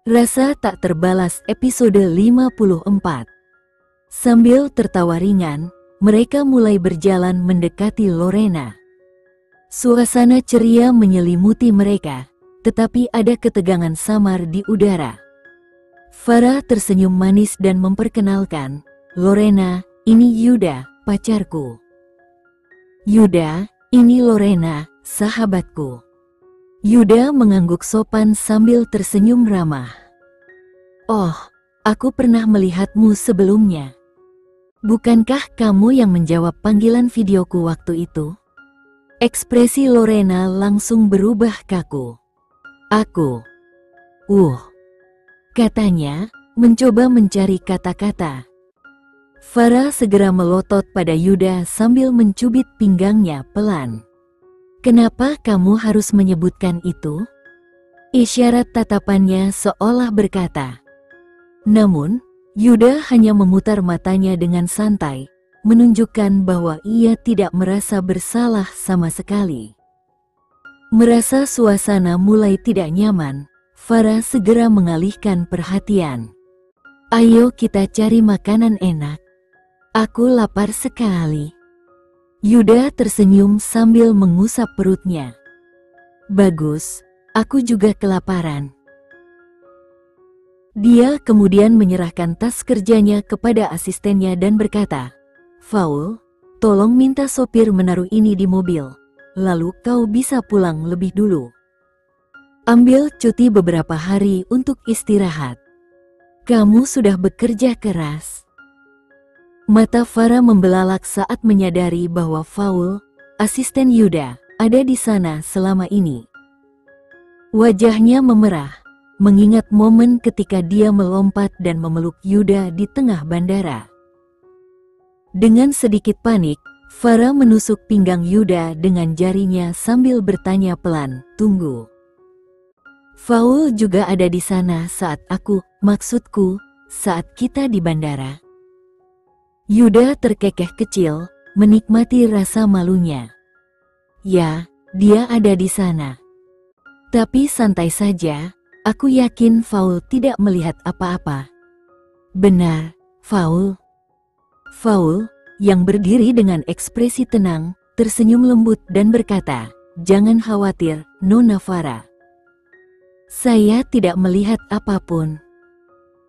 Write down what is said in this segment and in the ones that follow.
Rasa tak terbalas episode 54. Sambil tertawa ringan, mereka mulai berjalan mendekati Lorena. Suasana ceria menyelimuti mereka, tetapi ada ketegangan samar di udara. Farah tersenyum manis dan memperkenalkan, "Lorena, ini Yuda, pacarku. Yuda, ini Lorena, sahabatku." Yuda mengangguk sopan sambil tersenyum ramah. "Oh, aku pernah melihatmu sebelumnya. Bukankah kamu yang menjawab panggilan videoku waktu itu?" Ekspresi Lorena langsung berubah kaku. "Aku. Katanya, mencoba mencari kata-kata. Farah segera melotot pada Yuda sambil mencubit pinggangnya pelan. "Kenapa kamu harus menyebutkan itu?" Isyarat tatapannya seolah berkata. Namun, Yuda hanya memutar matanya dengan santai, menunjukkan bahwa ia tidak merasa bersalah sama sekali. Merasa suasana mulai tidak nyaman, Farah segera mengalihkan perhatian. "Ayo kita cari makanan enak. Aku lapar sekali." Yuda tersenyum sambil mengusap perutnya. "Bagus, aku juga kelaparan." Dia kemudian menyerahkan tas kerjanya kepada asistennya dan berkata, "Faul, tolong minta sopir menaruh ini di mobil, lalu kau bisa pulang lebih dulu. Ambil cuti beberapa hari untuk istirahat. Kamu sudah bekerja keras." Mata Farah membelalak saat menyadari bahwa Faul, asisten Yuda, ada di sana selama ini. Wajahnya memerah, mengingat momen ketika dia melompat dan memeluk Yuda di tengah bandara. Dengan sedikit panik, Farah menusuk pinggang Yuda dengan jarinya sambil bertanya pelan, "Tunggu. Faul juga ada di sana saat maksudku, saat kita di bandara." Yuda terkekeh kecil, menikmati rasa malunya. "Ya, dia ada di sana. Tapi santai saja, aku yakin Faul tidak melihat apa-apa." "Benar, Faul." Faul, yang berdiri dengan ekspresi tenang, tersenyum lembut dan berkata, "Jangan khawatir, Nona Farah. Saya tidak melihat apapun."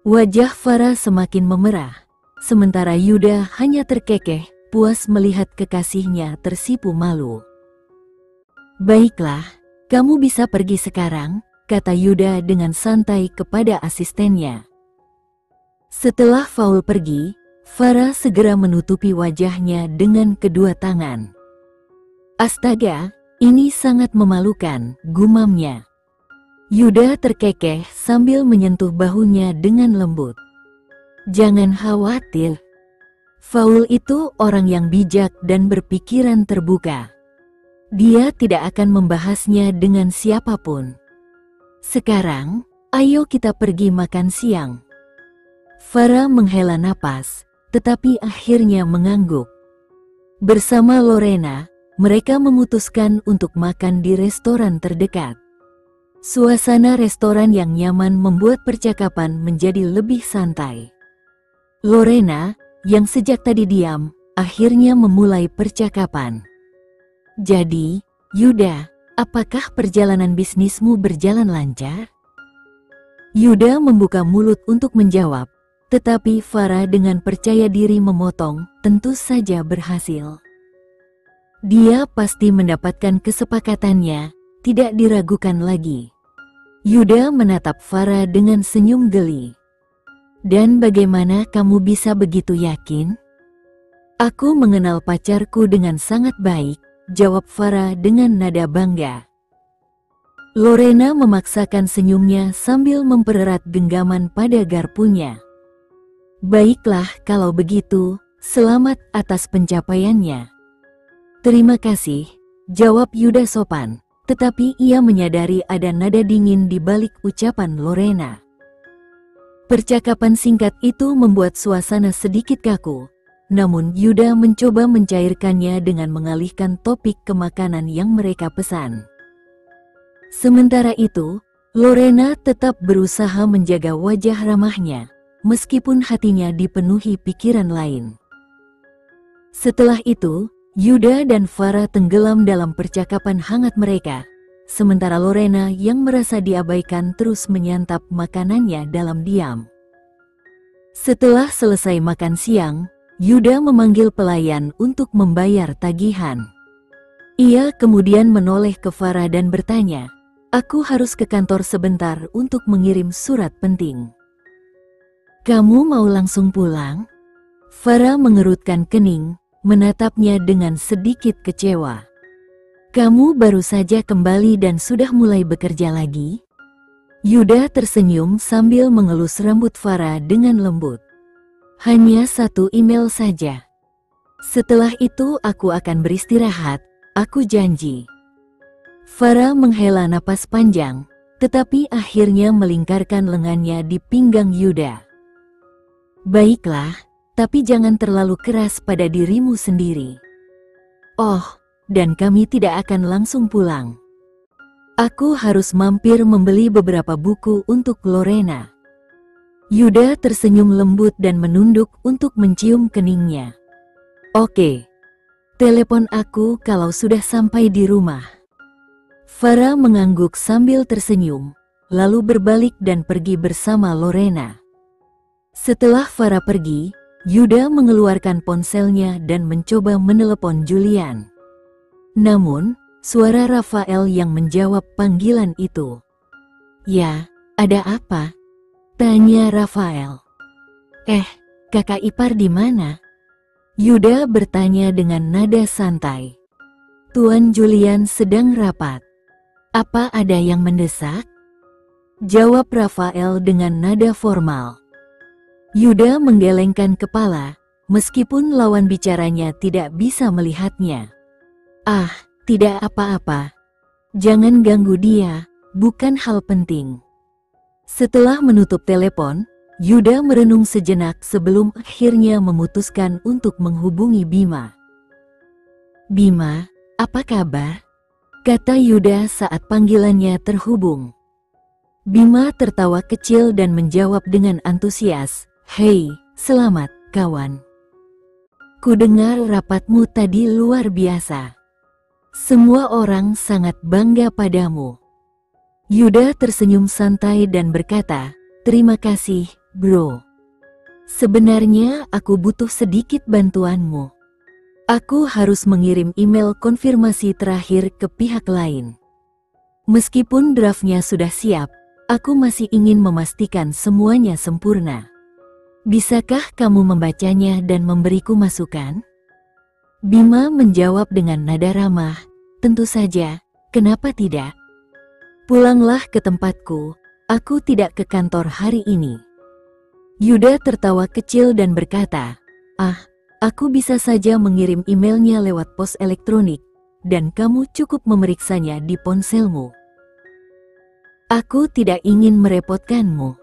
Wajah Farah semakin memerah, sementara Yuda hanya terkekeh, puas melihat kekasihnya tersipu malu. "Baiklah, kamu bisa pergi sekarang," kata Yuda dengan santai kepada asistennya. Setelah Faul pergi, Farah segera menutupi wajahnya dengan kedua tangan. "Astaga, ini sangat memalukan," gumamnya. Yuda terkekeh sambil menyentuh bahunya dengan lembut. "Jangan khawatir. Faul itu orang yang bijak dan berpikiran terbuka. Dia tidak akan membahasnya dengan siapapun. Sekarang, ayo kita pergi makan siang." Farah menghela napas, tetapi akhirnya mengangguk. Bersama Lorena, mereka memutuskan untuk makan di restoran terdekat. Suasana restoran yang nyaman membuat percakapan menjadi lebih santai. Lorena, yang sejak tadi diam, akhirnya memulai percakapan. "Jadi, Yuda, apakah perjalanan bisnismu berjalan lancar?" Yuda membuka mulut untuk menjawab, tetapi Farah dengan percaya diri memotong, "Tentu saja berhasil. Dia pasti mendapatkan kesepakatannya, tidak diragukan lagi." Yuda menatap Farah dengan senyum geli. "Dan bagaimana kamu bisa begitu yakin?" "Aku mengenal pacarku dengan sangat baik," jawab Farah dengan nada bangga. Lorena memaksakan senyumnya sambil mempererat genggaman pada garpunya. "Baiklah kalau begitu, selamat atas pencapaiannya." "Terima kasih," jawab Yuda sopan, tetapi ia menyadari ada nada dingin di balik ucapan Lorena. Percakapan singkat itu membuat suasana sedikit kaku, namun Yuda mencoba mencairkannya dengan mengalihkan topik ke makanan yang mereka pesan. Sementara itu, Lorena tetap berusaha menjaga wajah ramahnya, meskipun hatinya dipenuhi pikiran lain. Setelah itu, Yuda dan Farah tenggelam dalam percakapan hangat mereka, sementara Lorena yang merasa diabaikan terus menyantap makanannya dalam diam. Setelah selesai makan siang, Yuda memanggil pelayan untuk membayar tagihan. Ia kemudian menoleh ke Farah dan bertanya, "Aku harus ke kantor sebentar untuk mengirim surat penting." "Kamu mau langsung pulang?" Farah mengerutkan kening, menatapnya dengan sedikit kecewa. "Kamu baru saja kembali dan sudah mulai bekerja lagi?" Yuda tersenyum sambil mengelus rambut Farah dengan lembut. "Hanya satu email saja. Setelah itu aku akan beristirahat, aku janji." Farah menghela napas panjang, tetapi akhirnya melingkarkan lengannya di pinggang Yuda. "Baiklah, tapi jangan terlalu keras pada dirimu sendiri. Oh, dan kami tidak akan langsung pulang. Aku harus mampir membeli beberapa buku untuk Lorena." Yuda tersenyum lembut dan menunduk untuk mencium keningnya. "Oke. Telepon aku kalau sudah sampai di rumah." Farah mengangguk sambil tersenyum, lalu berbalik dan pergi bersama Lorena. Setelah Farah pergi, Yuda mengeluarkan ponselnya dan mencoba menelepon Julian. Namun, suara Rafael yang menjawab panggilan itu. "Ya, ada apa?" tanya Rafael. Kakak ipar di mana?" Yuda bertanya dengan nada santai. "Tuan Julian sedang rapat." "Apa ada yang mendesak?" jawab Rafael dengan nada formal. Yuda menggelengkan kepala, meskipun lawan bicaranya tidak bisa melihatnya. "Ah, tidak apa-apa. Jangan ganggu dia, bukan hal penting." Setelah menutup telepon, Yuda merenung sejenak sebelum akhirnya memutuskan untuk menghubungi Bima. "Bima, apa kabar?" kata Yuda saat panggilannya terhubung. Bima tertawa kecil dan menjawab dengan antusias, "Hei, selamat, kawan. Kudengar rapatmu tadi luar biasa. Semua orang sangat bangga padamu." Yuda tersenyum santai dan berkata, "Terima kasih, bro. Sebenarnya aku butuh sedikit bantuanmu. Aku harus mengirim email konfirmasi terakhir ke pihak lain. Meskipun draftnya sudah siap, aku masih ingin memastikan semuanya sempurna. Bisakah kamu membacanya dan memberiku masukan?" Bima menjawab dengan nada ramah, "Tentu saja, kenapa tidak? Pulanglah ke tempatku, aku tidak ke kantor hari ini." Yuda tertawa kecil dan berkata, Aku bisa saja mengirim emailnya lewat pos elektronik, dan kamu cukup memeriksanya di ponselmu." "Aku tidak ingin merepotkanmu."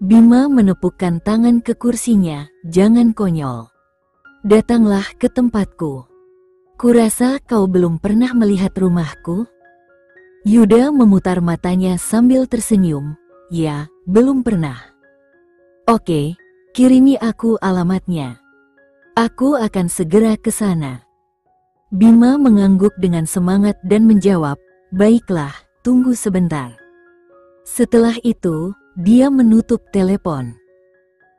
Bima menepukkan tangan ke kursinya, "Jangan konyol. Datanglah ke tempatku. Kurasa kau belum pernah melihat rumahku?" Yuda memutar matanya sambil tersenyum, "Ya, belum pernah." "Oke, kirimi aku alamatnya. Aku akan segera ke sana." Bima mengangguk dengan semangat dan menjawab, "Baiklah, tunggu sebentar." Setelah itu, dia menutup telepon.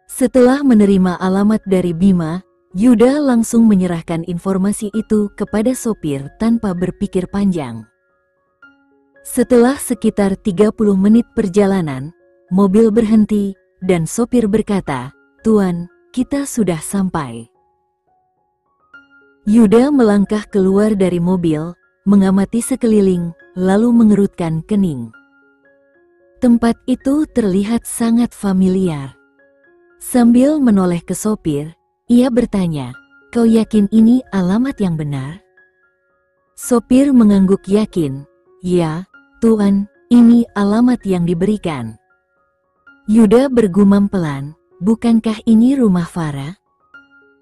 Setelah menerima alamat dari Bima, Yuda langsung menyerahkan informasi itu kepada sopir tanpa berpikir panjang. Setelah sekitar 30 menit perjalanan, mobil berhenti, dan sopir berkata, "Tuan, kita sudah sampai." Yuda melangkah keluar dari mobil, mengamati sekeliling, lalu mengerutkan kening. Tempat itu terlihat sangat familiar. Sambil menoleh ke sopir, ia bertanya, "Kau yakin ini alamat yang benar?" Sopir mengangguk yakin, "Ya, Tuan, ini alamat yang diberikan." Yuda bergumam pelan, "Bukankah ini rumah Farah?"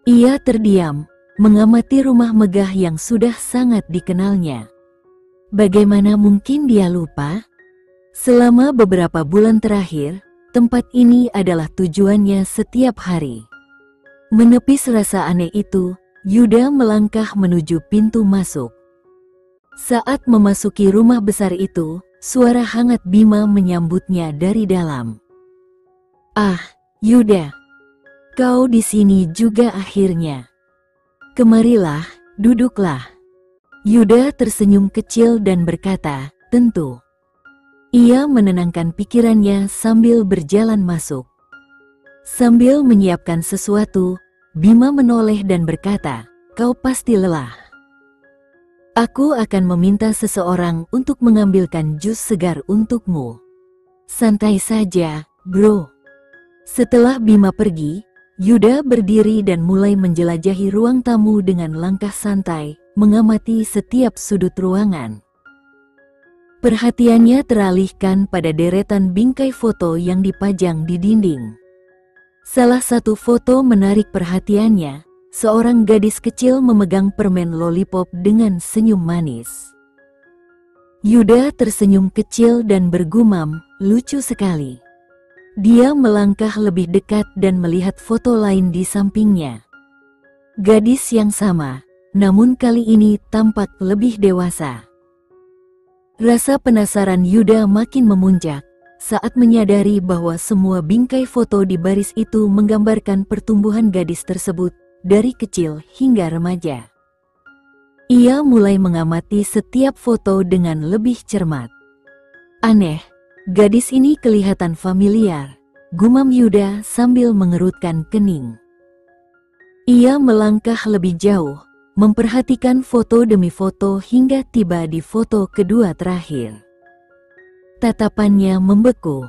Ia terdiam, mengamati rumah megah yang sudah sangat dikenalnya. Bagaimana mungkin dia lupa? Selama beberapa bulan terakhir, tempat ini adalah tujuannya setiap hari. Menepis rasa aneh itu, Yuda melangkah menuju pintu masuk. Saat memasuki rumah besar itu, suara hangat Bima menyambutnya dari dalam. "Ah, Yuda, kau di sini juga akhirnya. Kemarilah, duduklah." Yuda tersenyum kecil dan berkata, "Tentu." Ia menenangkan pikirannya sambil berjalan masuk. Sambil menyiapkan sesuatu, Bima menoleh dan berkata, "Kau pasti lelah. Aku akan meminta seseorang untuk mengambilkan jus segar untukmu. Santai saja, bro." Setelah Bima pergi, Yuda berdiri dan mulai menjelajahi ruang tamu dengan langkah santai, mengamati setiap sudut ruangan. Perhatiannya teralihkan pada deretan bingkai foto yang dipajang di dinding. Salah satu foto menarik perhatiannya, seorang gadis kecil memegang permen lollipop dengan senyum manis. Yuda tersenyum kecil dan bergumam, "Lucu sekali." Dia melangkah lebih dekat dan melihat foto lain di sampingnya. Gadis yang sama, namun kali ini tampak lebih dewasa. Rasa penasaran Yuda makin memuncak saat menyadari bahwa semua bingkai foto di baris itu menggambarkan pertumbuhan gadis tersebut dari kecil hingga remaja. Ia mulai mengamati setiap foto dengan lebih cermat. "Aneh, gadis ini kelihatan familiar," gumam Yuda sambil mengerutkan kening. Ia melangkah lebih jauh, memperhatikan foto demi foto hingga tiba di foto kedua terakhir. Tatapannya membeku.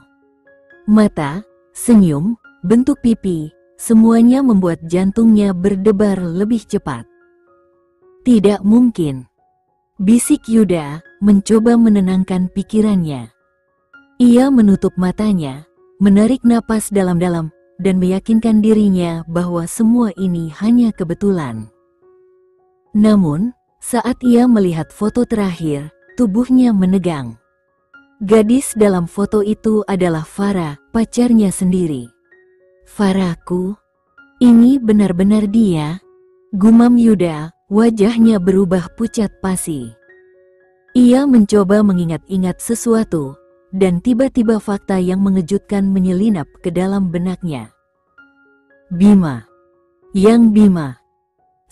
Mata, senyum, bentuk pipi, semuanya membuat jantungnya berdebar lebih cepat. "Tidak mungkin," bisik Yuda, mencoba menenangkan pikirannya. Ia menutup matanya, menarik napas dalam-dalam, dan meyakinkan dirinya bahwa semua ini hanya kebetulan. Namun, saat ia melihat foto terakhir, tubuhnya menegang. Gadis dalam foto itu adalah Farah, pacarnya sendiri. "Farahku? Ini benar-benar dia?" gumam Yuda, wajahnya berubah pucat pasi. Ia mencoba mengingat-ingat sesuatu, dan tiba-tiba fakta yang mengejutkan menyelinap ke dalam benaknya. "Bima. Yang Bima.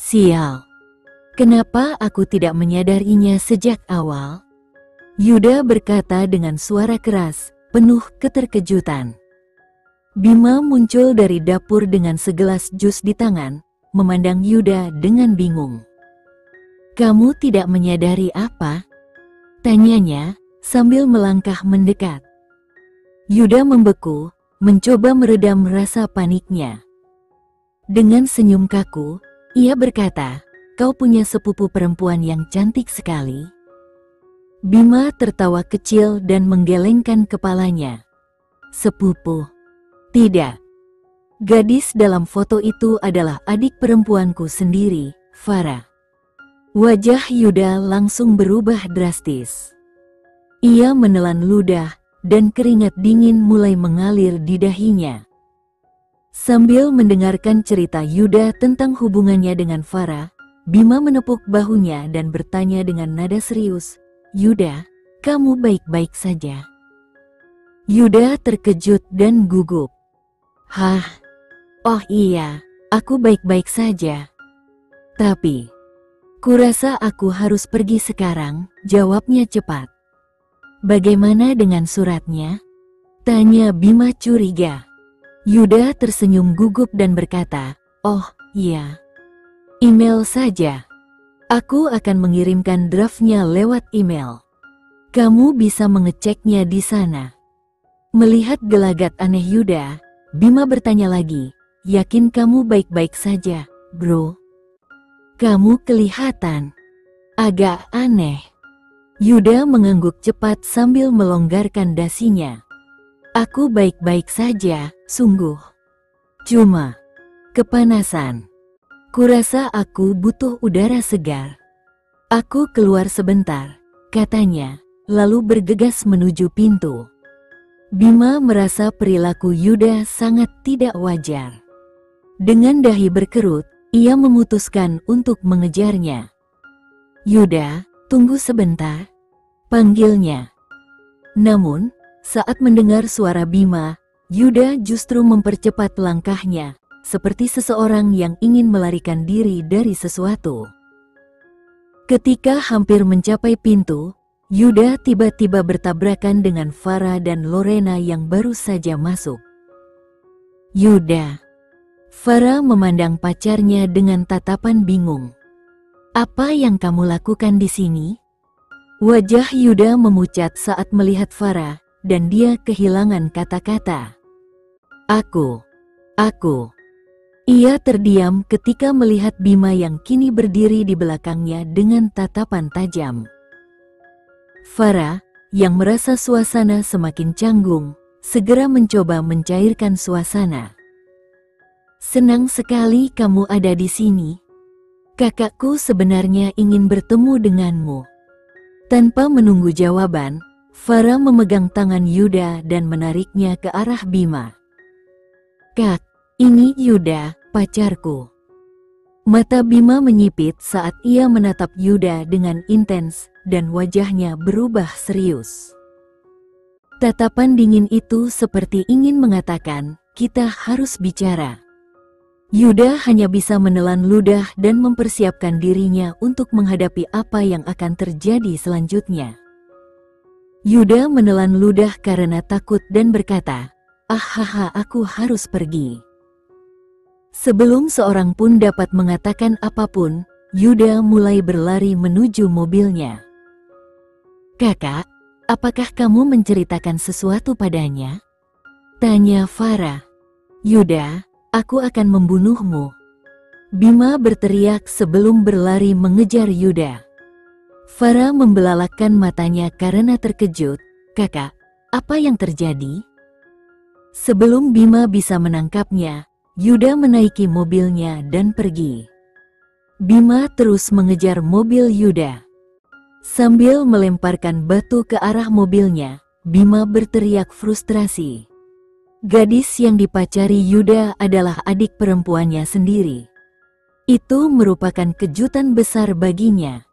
Sial. Kenapa aku tidak menyadarinya sejak awal?" Yuda berkata dengan suara keras, penuh keterkejutan. Bima muncul dari dapur dengan segelas jus di tangan, memandang Yuda dengan bingung. "Kamu tidak menyadari apa?" tanyanya, sambil melangkah mendekat. Yuda membeku, mencoba meredam rasa paniknya. Dengan senyum kaku, ia berkata, "Kau punya sepupu perempuan yang cantik sekali." Bima tertawa kecil dan menggelengkan kepalanya. "Sepupu? Tidak. Gadis dalam foto itu adalah adik perempuanku sendiri, Farah." Wajah Yuda langsung berubah drastis. Ia menelan ludah, dan keringat dingin mulai mengalir di dahinya. Sambil mendengarkan cerita Yuda tentang hubungannya dengan Farah, Bima menepuk bahunya dan bertanya dengan nada serius, "Yuda, kamu baik-baik saja?" Yuda terkejut dan gugup. "Hah? Oh iya, aku baik-baik saja. Tapi, kurasa aku harus pergi sekarang," jawabnya cepat. "Bagaimana dengan suratnya?" tanya Bima curiga. Yuda tersenyum gugup dan berkata, "Oh, iya. Email saja. Aku akan mengirimkan draftnya lewat email. Kamu bisa mengeceknya di sana." Melihat gelagat aneh Yuda, Bima bertanya lagi, "Yakin kamu baik-baik saja, bro? Kamu kelihatan agak aneh." Yuda mengangguk cepat sambil melonggarkan dasinya. "Aku baik-baik saja, sungguh. Cuma kepanasan. Kurasa aku butuh udara segar. Aku keluar sebentar," katanya, lalu bergegas menuju pintu. Bima merasa perilaku Yuda sangat tidak wajar. Dengan dahi berkerut, ia memutuskan untuk mengejarnya. "Yuda, tunggu sebentar," panggilnya. Namun, saat mendengar suara Bima, Yuda justru mempercepat langkahnya, seperti seseorang yang ingin melarikan diri dari sesuatu. Ketika hampir mencapai pintu, Yuda tiba-tiba bertabrakan dengan Farah dan Lorena yang baru saja masuk. "Yuda." Farah memandang pacarnya dengan tatapan bingung. "Apa yang kamu lakukan di sini?" Wajah Yuda memucat saat melihat Farah, dan dia kehilangan kata-kata. Aku. Ia terdiam ketika melihat Bima yang kini berdiri di belakangnya dengan tatapan tajam. Farah, yang merasa suasana semakin canggung, segera mencoba mencairkan suasana. "Senang sekali kamu ada di sini. Kakakku sebenarnya ingin bertemu denganmu." Tanpa menunggu jawaban, Farah memegang tangan Yuda dan menariknya ke arah Bima. "Kak, ini Yuda, pacarku." Mata Bima menyipit saat ia menatap Yuda dengan intens, dan wajahnya berubah serius. Tatapan dingin itu seperti ingin mengatakan, "Kita harus bicara." Yuda hanya bisa menelan ludah dan mempersiapkan dirinya untuk menghadapi apa yang akan terjadi selanjutnya. Yuda menelan ludah karena takut dan berkata, "Ahaha, aku harus pergi." Sebelum seorang pun dapat mengatakan apapun, Yuda mulai berlari menuju mobilnya. "Kakak, apakah kamu menceritakan sesuatu padanya?" tanya Farah. "Yuda, aku akan membunuhmu." Bima berteriak sebelum berlari mengejar Yuda. Farah membelalakkan matanya karena terkejut. "Kakak, apa yang terjadi?" Sebelum Bima bisa menangkapnya, Yuda menaiki mobilnya dan pergi. Bima terus mengejar mobil Yuda. Sambil melemparkan batu ke arah mobilnya, Bima berteriak frustrasi. Gadis yang dipacari Yuda adalah adik perempuannya sendiri. Itu merupakan kejutan besar baginya.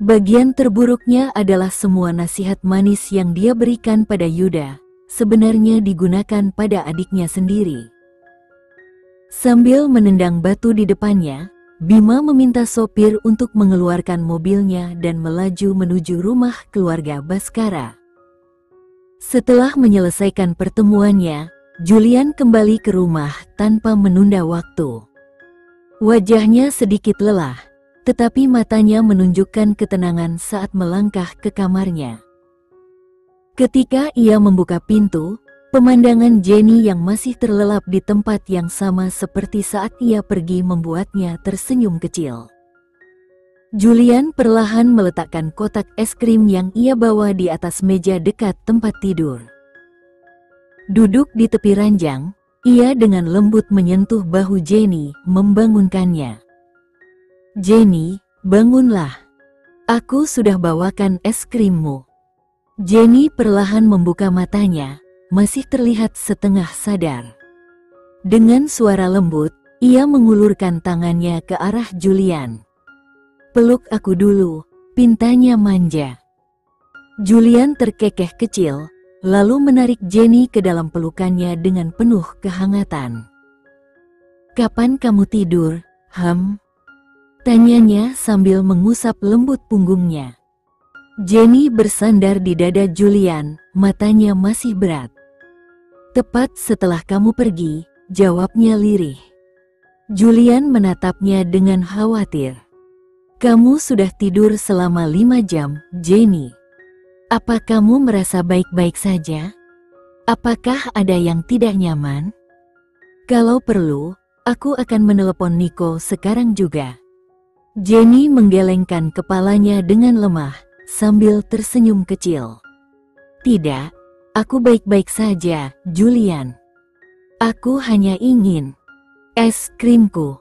Bagian terburuknya adalah semua nasihat manis yang dia berikan pada Yuda, sebenarnya digunakan pada adiknya sendiri. Sambil menendang batu di depannya, Bima meminta sopir untuk mengeluarkan mobilnya dan melaju menuju rumah keluarga Baskara. Setelah menyelesaikan pertemuannya, Julian kembali ke rumah tanpa menunda waktu. Wajahnya sedikit lelah, tetapi matanya menunjukkan ketenangan saat melangkah ke kamarnya. Ketika ia membuka pintu, pemandangan Jenny yang masih terlelap di tempat yang sama seperti saat ia pergi membuatnya tersenyum kecil. Julian perlahan meletakkan kotak es krim yang ia bawa di atas meja dekat tempat tidur. Duduk di tepi ranjang, ia dengan lembut menyentuh bahu Jenny, membangunkannya. "Jenny, bangunlah. Aku sudah bawakan es krimmu." Jenny perlahan membuka matanya, masih terlihat setengah sadar. Dengan suara lembut, ia mengulurkan tangannya ke arah Julian. "Peluk aku dulu," pintanya manja. Julian terkekeh kecil, lalu menarik Jenny ke dalam pelukannya dengan penuh kehangatan. "Kapan kamu tidur, tanyanya sambil mengusap lembut punggungnya. Jenny bersandar di dada Julian, matanya masih berat. "Tepat setelah kamu pergi," jawabnya lirih. Julian menatapnya dengan khawatir. "Kamu sudah tidur selama 5 jam, Jenny. Apa kamu merasa baik-baik saja? Apakah ada yang tidak nyaman? Kalau perlu, aku akan menelepon Nico sekarang juga." Jenny menggelengkan kepalanya dengan lemah, sambil tersenyum kecil. "Tidak. Aku baik-baik saja, Julian. Aku hanya ingin es krimku."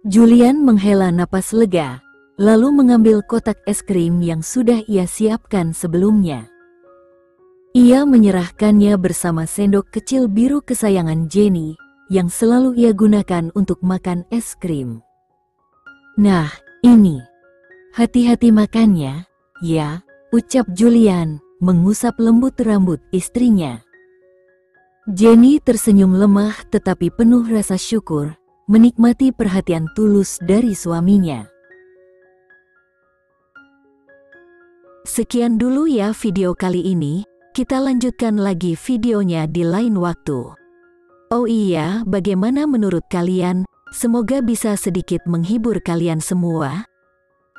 Julian menghela napas lega, lalu mengambil kotak es krim yang sudah ia siapkan sebelumnya. Ia menyerahkannya bersama sendok kecil biru kesayangan Jenny, yang selalu ia gunakan untuk makan es krim. "Nah, ini. Hati-hati makannya, ya," ucap Julian, mengusap lembut rambut istrinya. Jenny tersenyum lemah tetapi penuh rasa syukur, menikmati perhatian tulus dari suaminya. Sekian dulu ya video kali ini, kita lanjutkan lagi videonya di lain waktu. Oh iya, bagaimana menurut kalian? Semoga bisa sedikit menghibur kalian semua.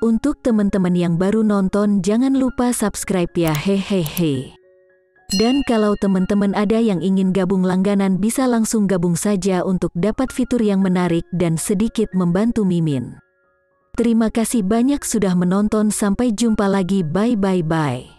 Untuk teman-teman yang baru nonton, jangan lupa subscribe ya, hehehe. Dan kalau teman-teman ada yang ingin gabung langganan, bisa langsung gabung saja untuk dapat fitur yang menarik dan sedikit membantu Mimin. Terima kasih banyak sudah menonton, sampai jumpa lagi, bye.